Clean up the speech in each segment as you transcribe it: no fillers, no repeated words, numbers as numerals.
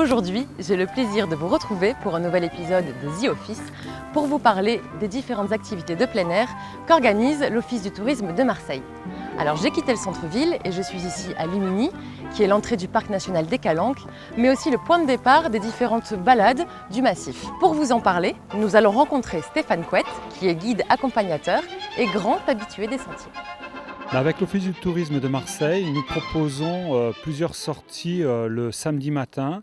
Aujourd'hui, j'ai le plaisir de vous retrouver pour un nouvel épisode de The Office pour vous parler des différentes activités de plein air qu'organise l'Office du tourisme de Marseille. Alors j'ai quitté le centre-ville et je suis ici à Luminy, qui est l'entrée du parc national des Calanques, mais aussi le point de départ des différentes balades du massif. Pour vous en parler, nous allons rencontrer Stéphane Couette, qui est guide accompagnateur et grand habitué des sentiers. Avec l'Office du tourisme de Marseille, nous proposons plusieurs sorties le samedi matin,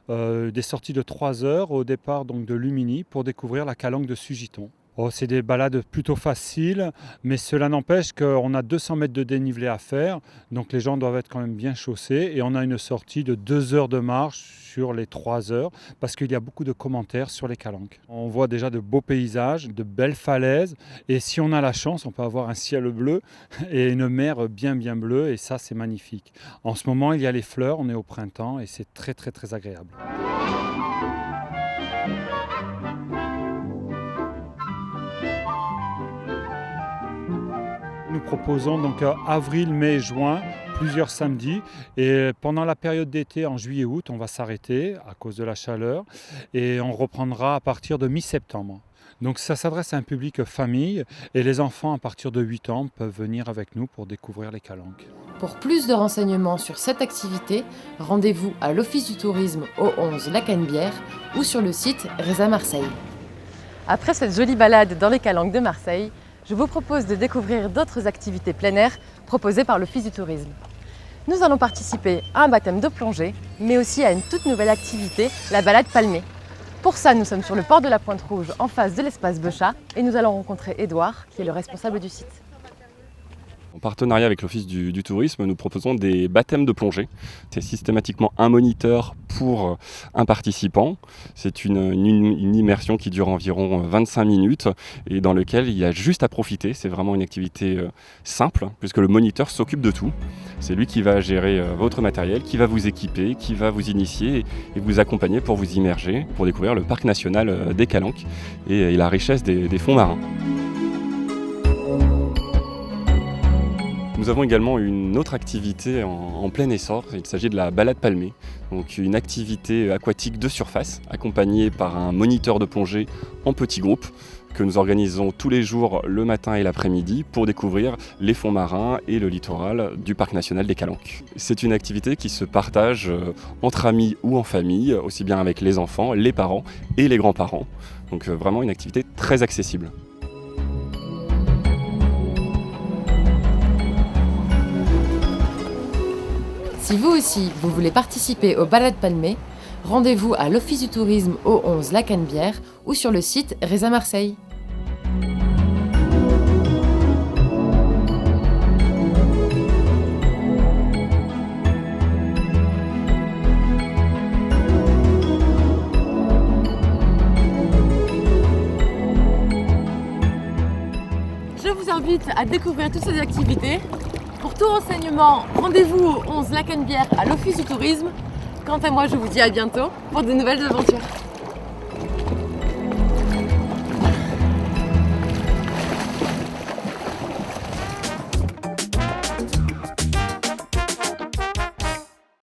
des sorties de 3 heures au départ donc, de Luminy pour découvrir la Calanque de Sugiton. C'est des balades plutôt faciles, mais cela n'empêche qu'on a 200 mètres de dénivelé à faire, donc les gens doivent être quand même bien chaussés. Et on a une sortie de 2 heures de marche sur les 3 heures, parce qu'il y a beaucoup de commentaires sur les Calanques. On voit déjà de beaux paysages, de belles falaises, et si on a la chance, on peut avoir un ciel bleu et une mer bien bleue, et ça c'est magnifique. En ce moment, il y a les fleurs, on est au printemps, et c'est très agréable. Nous proposons donc avril, mai, juin, plusieurs samedis. Et pendant la période d'été, en juillet-août, on va s'arrêter à cause de la chaleur. Et on reprendra à partir de mi-septembre. Donc ça s'adresse à un public famille. Et les enfants à partir de 8 ans peuvent venir avec nous pour découvrir les Calanques. Pour plus de renseignements sur cette activité, rendez-vous à l'Office du tourisme au 11 La Canebière ou sur le site Reza Marseille. Après cette jolie balade dans les Calanques de Marseille, je vous propose de découvrir d'autres activités plein air proposées par l'Office du tourisme. Nous allons participer à un baptême de plongée, mais aussi à une toute nouvelle activité, la balade palmée. Pour ça, nous sommes sur le port de la Pointe Rouge, en face de l'espace Beuchat, et nous allons rencontrer Édouard, qui est le responsable du site. En partenariat avec l'Office du tourisme, nous proposons des baptêmes de plongée. C'est systématiquement un moniteur pour un participant. C'est une immersion qui dure environ 25 minutes et dans laquelle il y a juste à profiter. C'est vraiment une activité simple puisque le moniteur s'occupe de tout. C'est lui qui va gérer votre matériel, qui va vous équiper, qui va vous initier et vous accompagner pour vous immerger, pour découvrir le parc national des Calanques et la richesse des fonds marins. Nous avons également une autre activité en plein essor, il s'agit de la balade palmée, donc une activité aquatique de surface accompagnée par un moniteur de plongée en petits groupes que nous organisons tous les jours le matin et l'après-midi pour découvrir les fonds marins et le littoral du parc national des Calanques. C'est une activité qui se partage entre amis ou en famille, aussi bien avec les enfants, les parents et les grands-parents, donc vraiment une activité très accessible. Si vous aussi, vous voulez participer aux balades palmées, rendez-vous à l'Office du tourisme au 11 La Canebière ou sur le site Reza Marseille. Je vous invite à découvrir toutes ces activités. Pour tout renseignement, rendez-vous au 11 La Canebière à l'Office du tourisme. Quant à moi, je vous dis à bientôt pour de nouvelles aventures.